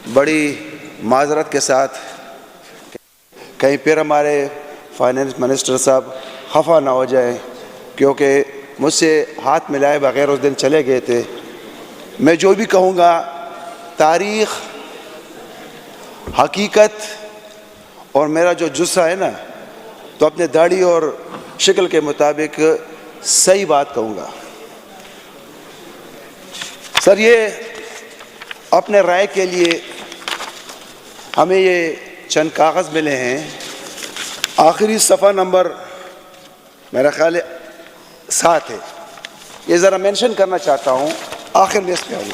بڑی معذرت کے ساتھ کہیں پھر ہمارے فائنانس منسٹر صاحب خفا نہ ہو جائیں، کیونکہ مجھ سے ہاتھ ملائے بغیر اس دن چلے گئے تھے۔ میں جو بھی کہوں گا تاریخ، حقیقت اور میرا جو جسہ ہے نا، تو اپنے داڑھی اور شکل کے مطابق صحیح بات کہوں گا۔ سر، یہ اپنے رائے کے لیے ہمیں یہ چند کاغذ ملے ہیں۔ آخری صفحہ نمبر میرا خیال ہے 7 ہے، یہ ذرا مینشن کرنا چاہتا ہوں آخر میں اس پہ آؤں۔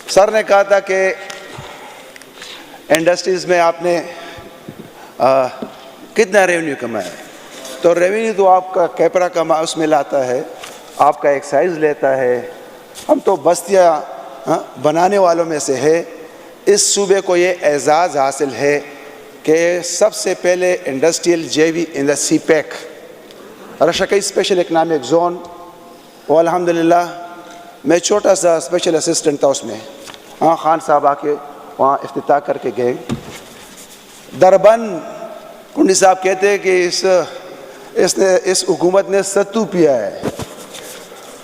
سر نے کہا تھا کہ انڈسٹریز میں آپ نے کتنا ریونیو کمایا ہے، تو ریونیو تو آپ کا کیپرا کا اس میں لاتا ہے، آپ کا ایکسائز لیتا ہے۔ ہم تو بستیاں بنانے والوں میں سے ہے۔ اس صوبے کو یہ اعزاز حاصل ہے کہ سب سے پہلے انڈسٹریل جے وی ان دا سی پیک رشکئی اسپیشل اکنامک زون، وہ الحمدللہ میں چھوٹا سا اسپیشل اسسٹنٹ تھا اس میں۔ خان صاحب آ کے وہاں افتتاح کر کے گئے۔ دربند کنڈی صاحب کہتے ہیں کہ اس حکومت نے ستو پیا ہے،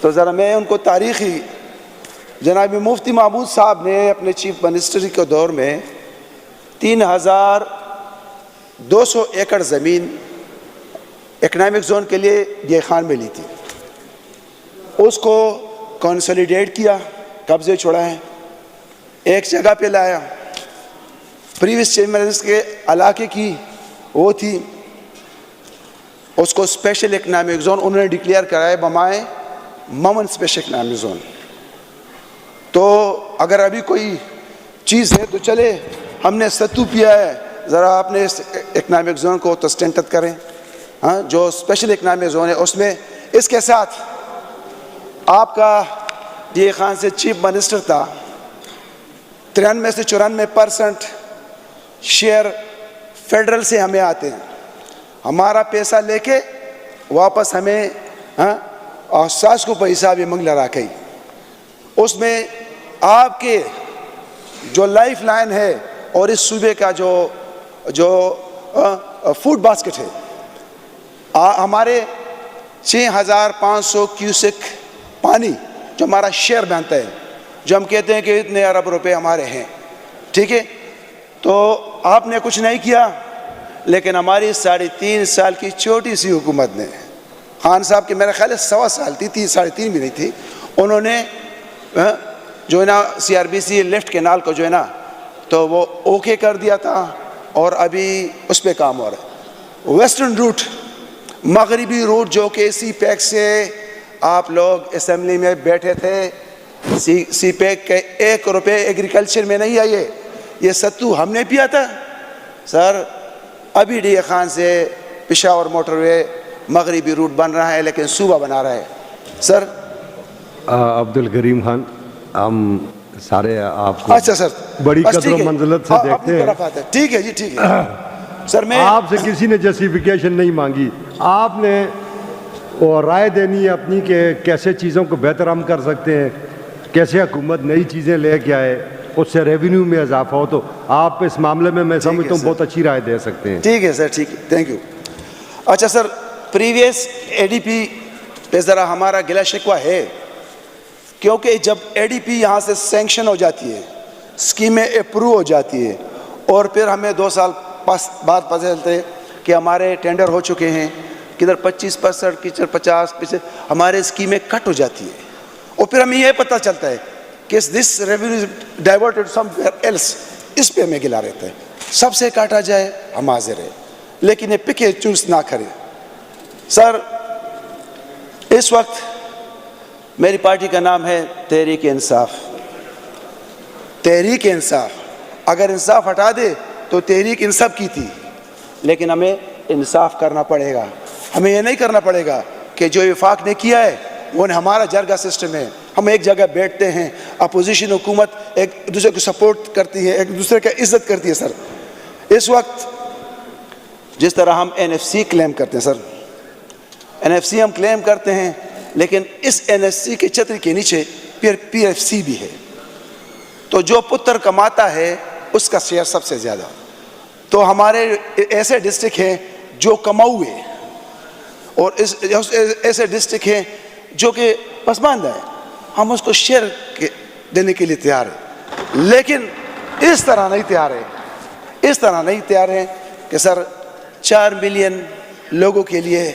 تو ذرا میں ان کو تاریخی، جناب مفتی محمود صاحب نے اپنے چیف منسٹری کے دور میں 3200 ایکڑ زمین اکنامک زون کے لیے یہ خان میں لی تھی، اس کو کنسولیڈیٹ کیا، قبضے چھڑائے، ایک جگہ پہ لایا۔ پریویس چیف منسٹر کے علاقے کی وہ تھی، اس کو اسپیشل اکنامک زون انہوں نے ڈکلیئر کرایا بمائے ممن اسپیشل اکنامک زون۔ تو اگر ابھی کوئی چیز ہے تو چلے، ہم نے ستو پیا ہے، ذرا آپ نے اس اکنامک زون کو تسٹینٹت کریں، جو اسپیشل اکنامک زون ہے اس میں۔ اس کے ساتھ آپ کا یہ خان سے چیف منسٹر تھا، 93 سے 94% شیئر فیڈرل سے ہمیں آتے ہیں، ہمارا پیسہ لے کے واپس ہمیں اور ساس کو پیسہ بھی منگ لڑا گئی۔ اس میں آپ کے جو لائف لائن ہے اور اس صوبے کا جو فوڈ باسکٹ ہے، ہمارے 6500 کیوسک پانی جو ہمارا شیئر بنتا ہے، جو ہم کہتے ہیں کہ اتنے ارب روپے ہمارے ہیں، ٹھیک ہے، تو آپ نے کچھ نہیں کیا، لیکن ہماری 3.5 سال کی چھوٹی سی حکومت نے، خان صاحب کے میرا خیال ہے 1.25 سال تھی، 3.5 بھی نہیں تھی، انہوں نے جو ہے نا C R B C left canal کو جو ہے نا تو وہ اوکے کر دیا تھا، اور ابھی اس پہ کام ہو رہا ہے۔ ویسٹرن روٹ، مغربی روٹ، جو کہ سی پیک سے آپ لوگ اسمبلی میں بیٹھے تھے، سی پیک کے 1 روپے ایگریکلچر میں نہیں آئے، یہ ستو ہم نے پیا تھا۔ سر، ابھی ڈی اے خان سے پشاور موٹر وے مغربی روٹ بن رہا ہے، لیکن صوبہ بنا رہا ہے۔ سر عبدالکریم خان، ہم سارے آپ کو اچھا سر، بڑی قدر و منزلت سے دیکھتے ہیں۔ ٹھیک ہے جی، ٹھیک ہے سر۔ میں آپ سے کسی نے جسٹیفیکیشن نہیں مانگی، آپ نے اور رائے دینی ہے اپنی کہ کیسے چیزوں کو بہتر ہم کر سکتے ہیں، کیسے حکومت نئی چیزیں لے کے آئے، اس سے ریونیو میں اضافہ ہو، تو آپ اس معاملے میں سمجھتا ہوں بہت اچھی رائے دے سکتے ہیں۔ ٹھیک ہے سر، ٹھیک ہے، تھینک یو۔ اچھا سر، پریویس اے ڈی پی پہ ذرا ہمارا گلہ شکوہ ہے، کیونکہ جب اے ڈی پی یہاں سے سینکشن ہو جاتی ہے، اسکیمیں اپروو ہو جاتی ہے، اور پھر ہمیں 2 سال بعد پتہ چلتا ہے کہ ہمارے ٹینڈر ہو چکے ہیں، کدھر 25%، کدھر 50%، ہمارے اسکیمیں کٹ ہو جاتی ہے، اور پھر ہمیں یہ پتہ چلتا ہے کہ دس ریونیو ڈائیورٹڈ سم ویئر ایلس، اس پہ ہمیں گلا رہتا ہے۔ سب سے کاٹا جائے ہم حاضر ہیں، لیکن یہ پک اینڈ چوز نہ کریں۔ سر، اس وقت میری پارٹی کا نام ہے تحریک انصاف۔ تحریک انصاف، اگر انصاف ہٹا دے تو تحریک انصاف کی تھی، لیکن ہمیں انصاف کرنا پڑے گا۔ ہمیں یہ نہیں کرنا پڑے گا کہ جو وفاق نے کیا ہے وہ ہمارا جرگہ سسٹم ہے، ہم ایک جگہ بیٹھتے ہیں، اپوزیشن حکومت ایک دوسرے کو سپورٹ کرتی ہے، ایک دوسرے کا عزت کرتی ہے۔ سر، اس وقت جس طرح ہم این ایف سی کلیم کرتے ہیں، سر این ایف سی ہم کلیم کرتے ہیں، لیکن اس این ایف سی کے چھتری کے نیچے پی ایف سی بھی ہے، تو جو پتر کماتا ہے اس کا شیئر سب سے زیادہ. تو ہمارے ایسے ڈسٹرکٹ ہیں جو کماؤ ہے اور ایسے ڈسٹرکٹ ہیں جو کہ پسماندہ ہے, ہم اس کو شیئر دینے کے لیے تیار ہیں, لیکن اس طرح نہیں تیار ہیں کہ سر 4 ملین لوگوں کے لیے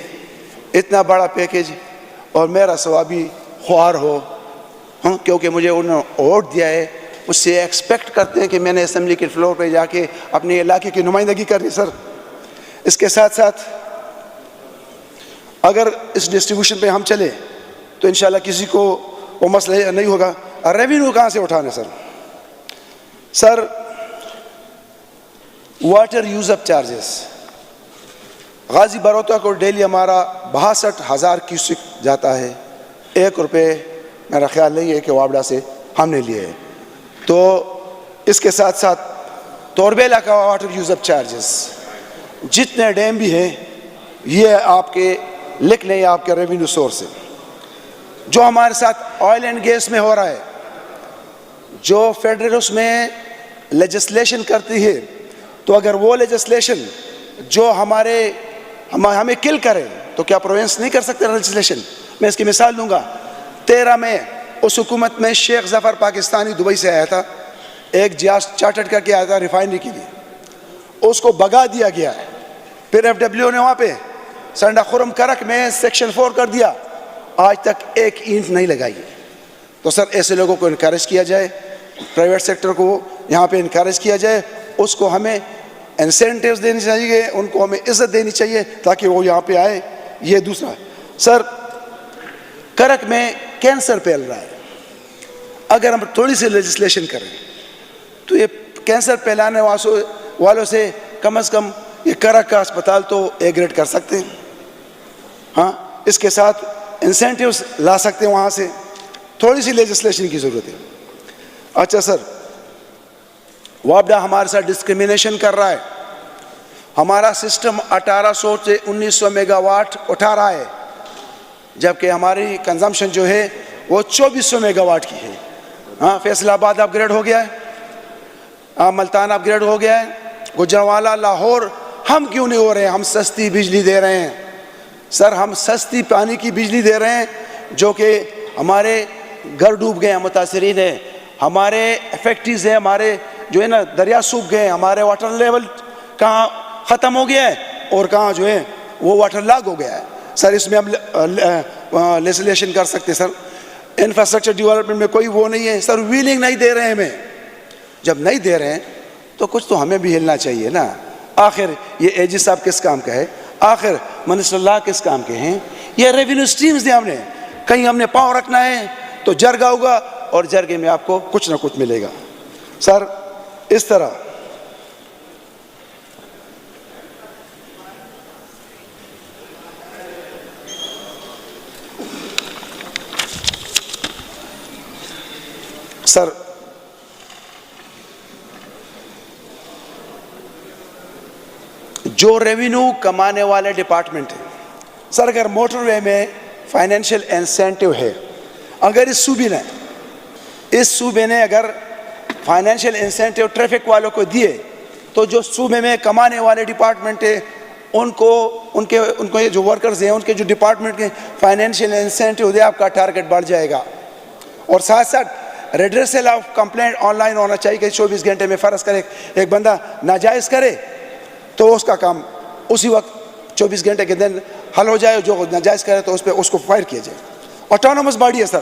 اتنا بڑا پیکیج اور میرا ثوابی خوار ہو, کیونکہ مجھے انہوں نے ووٹ دیا ہے, اس سے ایکسپیکٹ کرتے ہیں کہ میں نے اسمبلی کے فلور پہ جا کے اپنے علاقے کی نمائندگی کرنی. سر اس کے ساتھ ساتھ اگر اس ڈسٹریبیوشن پہ ہم چلے تو انشاءاللہ کسی کو وہ مسئلہ نہیں ہوگا. ریونیو کہاں سے اٹھانا سر واٹر یوز اپ چارجز غازی بروتا کو ڈیلی ہمارا 62,000 کیوسک جاتا ہے, 1 روپے میرا خیال نہیں ہے کہ وابڈا سے ہم نے لیے ہے. تو اس کے ساتھ ساتھ توربیلا کا واٹر یوز اپ چارجز جتنے ڈیم بھی ہیں یہ آپ کے لکھ لیں, آپ کے ریونیو سورس سے. جو ہمارے ساتھ آئل اینڈ گیس میں ہو رہا ہے, جو فیڈرل اس میں لیجسلیشن کرتی ہے, تو اگر وہ لیجسلیشن جو ہمیں کل کرے تو کیا پروونس نہیں کر سکتے لیجسلیشن. میں اس کی مثال دوں گا. 13 میں اس حکومت میں شیخ ظفر پاکستانی دبئی سے آیا تھا, ایک جہاز چارٹرڈ کر کے آیا تھا ریفائنری کے لیے, اس کو بگا دیا گیا ہے. پھر ایف ڈبلیو نے وہاں پہ سنڈا خرم کرک میں سیکشن 4 کر دیا, آج تک ایک اینٹ نہیں لگائی. تو سر ایسے لوگوں کو انکریج کیا جائے, پرائیویٹ سیکٹر کو یہاں پہ انکریج کیا جائے, اس کو ہمیں انسینٹیوز دینی چاہیے, ان کو ہمیں عزت دینی چاہیے تاکہ وہ یہاں پہ آئے. یہ دوسرا سر کرک میں کینسر پھیل رہا ہے, اگر ہم تھوڑی سی لیجسلیشن کریں تو یہ کینسر پھیلانے والوں سے کم از کم یہ کرک کا اسپتال تو اے گریڈ کر سکتے ہیں. ہاں اس کے ساتھ انسینٹیوز لا سکتے ہیں وہاں سے, تھوڑی سی لیجسلیشن کی ضرورت ہے. اچھا سر وابڈا ہمارے ساتھ ڈسکریمنیشن کر رہا ہے. ہمارا سسٹم 1800 سے 1900 میگا واٹ اٹھا رہا ہے, جبکہ ہماری کنزمپشن جو ہے وہ 2400 میگا واٹ کی ہے. ہاں فیصل آباد اپ گریڈ ہو گیا ہے, ہاں ملتان اپ گریڈ ہو گیا ہے, گجرانوالہ لاہور ہم کیوں نہیں ہو رہے ہیں؟ ہم سستی بجلی دے رہے ہیں سر, ہم سستی پانی کی بجلی دے رہے ہیں جو کہ ہمارے گھر ڈوب گئے ہیں, متاثرین ہیں, ہمارے فیکٹریز ہیں, ہمارے جو ہے نا دریا سوکھ گئے ہیں, ہمارے واٹر لیول کہاں ختم ہو گیا ہے اور کہاں جو ہے وہ واٹر لاگ ہو گیا ہے. سر اس میں ہم لیجسلیشن کر سکتے. سر انفراسٹرکچر ڈیولپمنٹ میں کوئی وہ نہیں ہے سر, ویلنگ نہیں دے رہے ہیں ہمیں. جب نہیں دے رہے ہیں تو کچھ تو ہمیں بھی ہلنا چاہیے نا. آخر یہ اے جی صاحب کس کام کا ہے, آخر منسٹر اللہ کس کام کے ہیں؟ یہ ریونیو سٹریمز دیں ہم نے, کہیں ہم نے پاؤں رکھنا ہے تو جرگا ہوگا اور جرگے میں آپ کو کچھ نہ کچھ ملے گا. سر اس طرح سر جو ریونیو کمانے والے ڈپارٹمنٹ ہیں سر, اگر موٹر وے میں فائنینشیل انسینٹیو ہے, اگر اس صوبے نے اگر فائنینشیل انسینٹیو ٹریفک والوں کو دیے تو جو صوبے میں کمانے والے ڈپارٹمنٹ ہیں ان کو جو ورکرز ہیں ان کے جو ڈپارٹمنٹ کے فائنینشیل انسینٹیو دے, آپ کا ٹارگٹ بڑھ جائے گا. اور ساتھ ساتھ redressal of complaint on line ہونا چاہیے کہ 24 گھنٹے میں فرض کرے ایک بندہ ناجائز کرے تو اس کا کام اسی وقت 24 گھنٹے کے دن حل ہو جائے, جو ناجائز کرے تو اس کو فائر کیا جائے. آٹونومس باڈی ہے سر,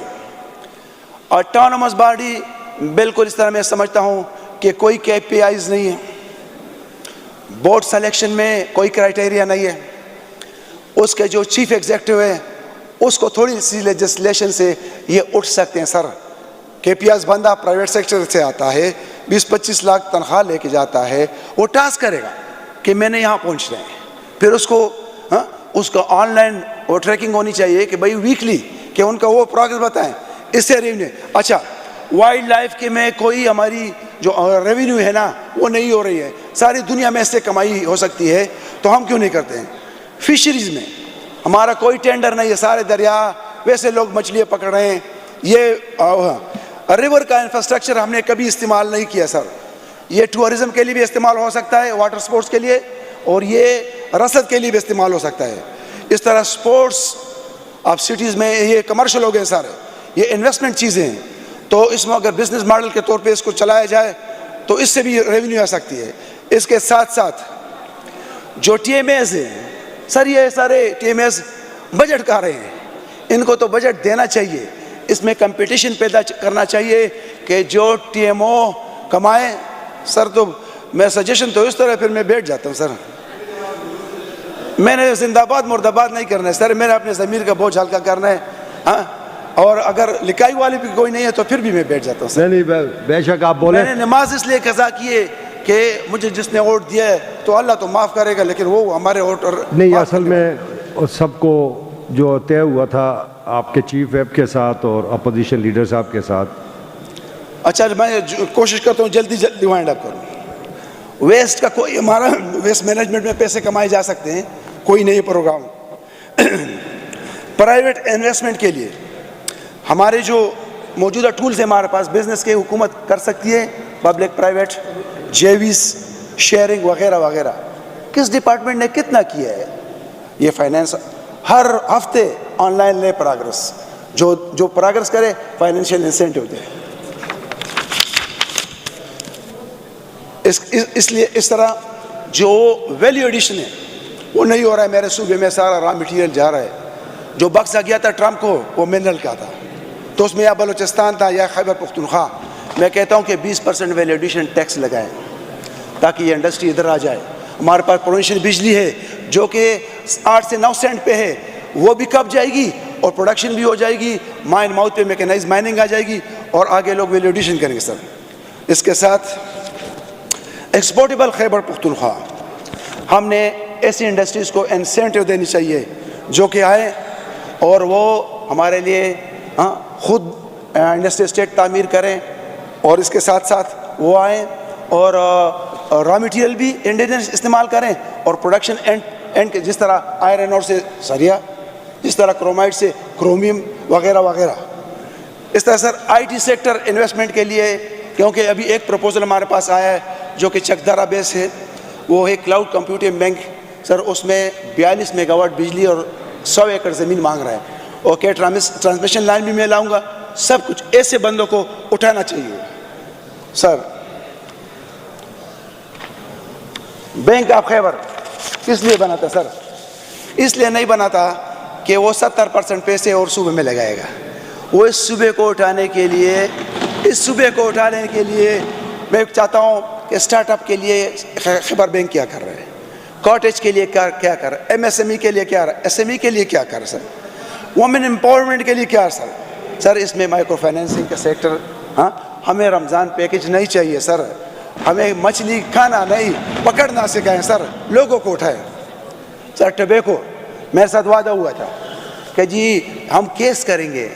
آٹونومس باڈی بالکل اس طرح میں سمجھتا ہوں کہ کوئی KPIs نہیں ہے, بورڈ سلیکشن میں کوئی کرائٹیریا نہیں ہے, اس کے جو چیف ایگزیکٹو ہے اس کو تھوڑی سی لیجسلیشن سے یہ اٹھ سکتے ہیں. سر KPIs بندہ پرائیویٹ سیکٹر سے آتا ہے, 20-25 لاکھ تنخواہ لے کے جاتا ہے, وہ ٹاسک کرے گا کہ میں نے یہاں پہنچنا ہے, پھر اس کو آن لائن وہ ٹریکنگ ہونی چاہیے کہ بھائی ویکلی کہ ان کا وہ پروگریس بتائیں. اس سے ریونیو اچھا وائلڈ لائف کے میں کوئی ہماری جو ریونیو ہے نا وہ نہیں ہو رہی ہے, ساری دنیا میں اس سے کمائی ہو سکتی ہے تو ہم کیوں نہیں کرتے ہیں؟ فشریز میں ہمارا کوئی ٹینڈر نہیں ہے, سارے دریا ویسے لوگ مچھلیاں پکڑ رہے ہیں. یہ ریور کا انفراسٹرکچر ہم نے کبھی استعمال نہیں کیا سر. یہ ٹورزم کے لیے بھی استعمال ہو سکتا ہے, واٹر سپورٹس کے لیے, اور یہ رسد کے لیے بھی استعمال ہو سکتا ہے. اس طرح سپورٹس آپ سٹیز میں یہ کمرشل ہو گئے سارے, یہ انویسٹمنٹ چیزیں ہیں, تو اس میں اگر بزنس ماڈل کے طور پہ اس کو چلایا جائے تو اس سے بھی ریونیو آ سکتی ہے. اس کے ساتھ ساتھ جو ٹی ایم ایز ہیں سر, یہ سارے ٹی ایم ایز بجٹ کا رہے ہیں, ان کو تو بجٹ دینا چاہیے. اس میں کمپٹیشن پیدا کرنا چاہیے کہ جو ٹی ایم او کمائیں سر. تو میں سجیشن تو اس طرح پھر میں بیٹھ جاتا ہوں سر, میں نے زندہ باد مرد آباد نہیں کرنا ہے سر, میں نے اپنے ضمیر کا بوجھ ہلکا کرنا ہے. ہاں, اور اگر لکھائی والی بھی کوئی نہیں ہے تو پھر بھی میں بیٹھ جاتا ہوں سر. نہیں, بے شک آپ بولیں. میں نے نماز اس لیے قضا کی ہے کہ مجھے جس نے ووٹ دیا ہے تو اللہ تو معاف کرے گا, لیکن وہ ہمارے ووٹ نہیں, اصل میں سب کو جو طے ہوا تھا آپ کے چیف ویب کے ساتھ اور اپوزیشن لیڈر صاحب کے ساتھ. اچھا, میں کوشش کرتا ہوں جلدی جلدی وائنڈ اپ کروں. ویسٹ کا کوئی ہمارا ویسٹ مینجمنٹ میں پیسے کمائے جا سکتے ہیں, کوئی نہیں پروگرام. پرائیویٹ انویسٹمنٹ کے لیے ہمارے جو موجودہ ٹولز ہیں ہمارے پاس, بزنس کے حکومت کر سکتی ہے, پبلک پرائیویٹ جیویز شیئرنگ وغیرہ وغیرہ. کس ڈپارٹمنٹ نے کتنا کیا ہے یہ فائنینس؟ ہر ہفتے آن لائن لے پراگرس, جو پراگرس کرے فائنینشیل انسینٹیو دے. اس لیے اس طرح جو ویلیو ایڈیشن ہے وہ نہیں ہو رہا ہے. میرے صوبے میں سارا را مٹیریل جا رہا ہے. جو بکسا گیا تھا ٹرمپ کو وہ منرل کا تھا, تو اس میں یا بلوچستان تھا یا خیبر پختونخوا. میں کہتا ہوں کہ 20% ویلیو ایڈیشن ٹیکس لگائیں تاکہ یہ انڈسٹری ادھر آ جائے. ہمارے پاس پروونشل بجلی ہے جو کہ 8 سے 9 سینٹ پہ ہے, وہ بھی کب جائے گی اور پروڈکشن بھی ہو جائے گی. مائن ماؤتھ پہ میکنائز مائننگ آ جائے گی اور آگے لوگ ویلیو ایڈیشن کریں گے سر. اس کے ساتھ ایکسپورٹیبل خیبر پختونخوا, ہم نے ایسی انڈسٹریز کو انسینٹیو دینی چاہیے جو کہ آئے اور وہ ہمارے لیے خود انڈسٹری اسٹیٹ تعمیر کریں, اور اس کے ساتھ ساتھ وہ آئیں اور را مٹیریل بھی انڈین استعمال کریں, اور پروڈکشن اینڈ کے جس طرح آئرن اور سے سریا, جس طرح کرومائٹ سے کرومیم وغیرہ وغیرہ. اس طرح سر آئی ٹی سیکٹر انویسٹمنٹ کے لیے, کیونکہ ابھی ایک پروپوزل ہمارے پاس آیا ہے جو کہ چکدارا بیس ہے, وہ ہے کلاؤڈ کمپیوٹنگ بینک سر. اس میں 42 میگا واٹ بجلی اور 100 ایکڑ زمین مانگ رہا ہے. اوکے, ٹرانسمیشن لائن بھی میں لاؤں گا. سب کچھ ایسے بندوں کو اٹھانا چاہیے سر. بینک آف خیبر کس لیے بنا تھا سر؟ اس لیے نہیں بنا تھا کہ وہ 70% پیسے اور صوبے میں لگائے گا. وہ اس صوبے کو اٹھانے کے لیے, میں چاہتا ہوں کہ سٹارٹ اپ کے لیے خیبر بینک کیا کر رہا ہے, کاٹیج کے لیے کیا کر رہا ہے, ایم ایس ایم ای کے لیے کیا, ایس ایم ای کے لیے کیا کر رہا ہے سر, وومن امپاورمنٹ کے لیے کیا سر. اس میں مائکرو فائنینسنگ کا سیکٹر. ہمیں رمضان پیکج نہیں چاہیے سر, ہمیں مچھلی کھانا نہیں پکڑنا سکھائیں سر, لوگوں کو اٹھائیں سر. ٹبیکو میرے ساتھ وعدہ ہوا تھا کہ جی ہم کیس کریں گے.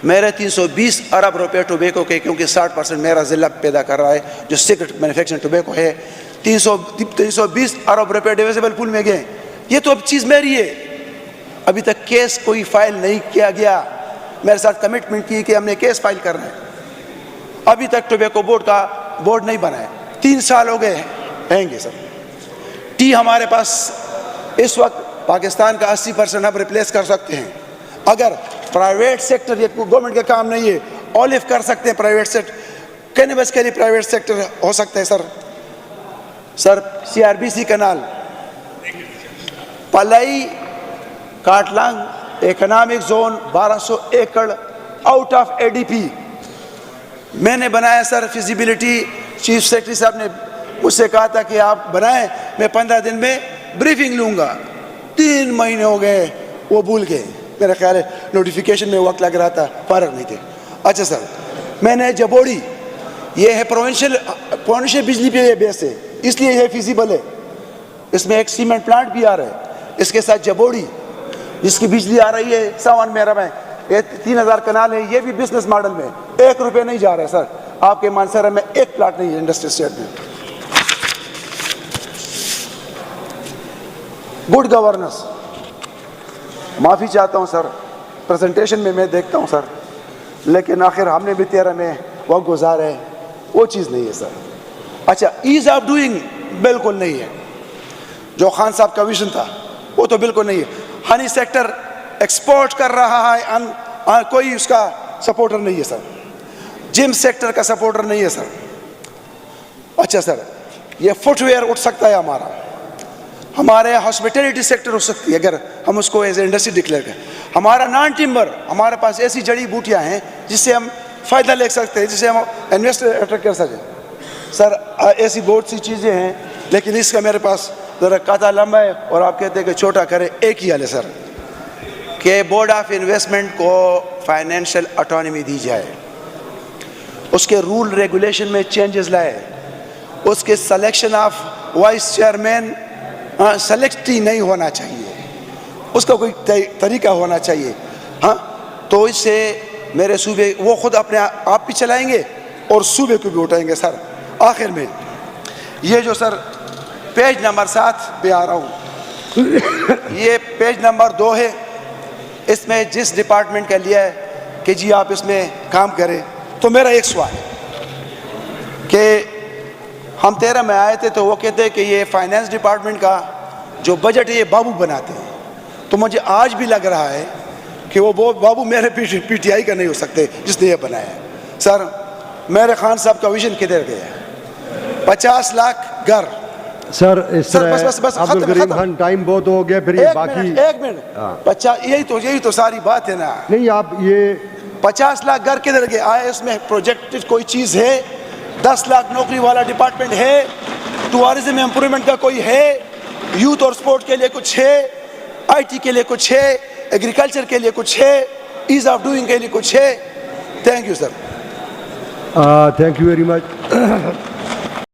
میرے 320 ارب روپے ٹوبیکو کے, کیونکہ 60% میرا ضلع پیدا کر رہا ہے جو سیکرٹ مینوفیکچرنگ ٹوبیکو ہے. 320 ارب روپے ڈیویزیبل پول میں گئے. یہ تو اب چیز میری ہے. ابھی تک کیس کوئی فائل نہیں کیا گیا. میرے ساتھ کمٹمنٹ کی کہ ہم نے کیس فائل کرنا ہے. ابھی تک ٹوبیکو بورڈ نہیں بنا ہے. 3 سال ہو گئے ہیں گے سر. ٹی ہمارے پاس اس وقت پاکستان کا 80% ہم ریپلیس کر سکتے ہیں. اگر پرائیویٹ سیکٹر, یہ گورنمنٹ کا کام نہیں ہے, اولیف کر سکتے ہیں پرائیویٹ سیکٹر. کینیبس کے لیے پرائیویٹ سیکٹر ہو سکتا ہے sir. C R B C canal, Palai Katlang economic zone 1200 ایکڑ out of A D P میں نے بنایا سر. فیزیبلٹی چیف سیکرٹری صاحب نے مجھ سے کہا تھا کہ آپ بنائیں, میں 15 دن میں بریفنگ لوں گا. 3 مہینے ہو گئے, وہ بھول گئے. میرا خیال ہے نوٹیفیکیشن میں وقت لگ رہا تھا, فارغ نہیں تھے. اچھا سر, میں نے جبوڑی, یہ ہے پروونشل بجلی پہ یہ بیس ہے, اس لیے یہ فیزیبل ہے. اس میں ایک سیمنٹ پلانٹ بھی آ رہا ہے. اس کے ساتھ جبوڑی جس کی بجلی آ رہی ہے 51 میرا میں, یہ 3000 کنال ہے. یہ بھی بزنس ماڈل میں 1 روپے نہیں جا رہا ہے سر. آپ کے مانسر میں ایک پلاٹ نہیں ہے انڈسٹری اسٹیٹ میں. گڈ گورننس, معافی چاہتا ہوں سر, پریزنٹیشن میں دیکھتا ہوں سر, لیکن آخر ہم نے بھی 13 میں وقت گزارا ہے، وہ چیز نہیں ہے سر. اچھا ایز آف ڈوئنگ بالکل نہیں ہے. جو خان صاحب کا ویژن تھا وہ تو بالکل نہیں ہے. ہنی سیکٹر ایکسپورٹ کر رہا ہے، کوئی اس کا سپورٹر نہیں ہے سر. جم سیکٹر کا سپورٹر نہیں ہے سر. اچھا سر یہ فٹ ویئر اٹھ سکتا ہے ہمارا، ہمارے ہاسپٹیلٹی سیکٹر ہو سکتی ہے اگر ہم اس کو ایز اے انڈسٹری ڈکلیئر کریں. ہمارا نان ٹمبر، ہمارے پاس ایسی جڑی بوٹیاں ہیں جس سے ہم فائدہ لے سکتے ہیں، جس سے ہم انویسٹر اٹریکٹ کر سکیں. سر ایسی بہت سی چیزیں ہیں لیکن اس کا میرے پاس ذرا کاتا لمبا ہے اور آپ کہتے ہیں کہ چھوٹا کرے. ایک ہی حل ہے سر کہ بورڈ آف انویسٹمنٹ کو فائنینشیل اٹانومی دی جائے، اس کے رول ریگولیشن میں چینجز لائے، اس کے selection of vice chairman select ہی نہیں ہونا چاہیے، اس کا کوئی طریقہ ہونا چاہیے. ہاں تو اس سے میرے صوبے وہ خود اپنے آپ بھی چلائیں گے اور صوبے کو بھی اٹھائیں گے. سر آخر میں یہ جو سر پیج نمبر 7 پہ آ رہا ہوں، یہ پیج نمبر 2 ہے. اس میں جس ڈپارٹمنٹ کا لیا ہے کہ جی آپ اس میں کام کریں، تو میرا ایک سوال ہے کہ ہم 13 میں آئے تھے تو وہ کہتے ہیں کہ یہ فائنانس ڈپارٹمنٹ کا جو بجٹ ہے یہ بابو بناتے ہیں. تو مجھے آج بھی لگ رہا ہے کہ وہ بابو میرے پی ٹی آئی کا نہیں ہو سکتے جس نے یہ بنایا ہے. سر میرے خان صاحب کا ویژن کدھر گیا ہے؟ 50 لاکھ گھر. سر اس طرح بس عبد الکریم خان ٹائم بہت ہو گیا، پھر یہ باقی ایک منٹ 50 یہی تو ساری بات ہے نا. نہیں آپ یہ 50 لاکھ گھر کدھر گئے؟ آئے اس میں پروجیکٹ کوئی چیز ہے؟ 10 لاکھ نوکری والا ڈپارٹمنٹ ہے؟ ٹورازم امپرومنٹ کا کوئی ہے؟ یوتھ اور سپورٹ کے لیے کچھ ہے؟ آئی ٹی کے لیے کچھ ہے؟ ایگریکلچر کے لیے کچھ ہے؟ ایز آف ڈوئنگ کے لیے کچھ ہے؟ Thank you sir. Thank you very much.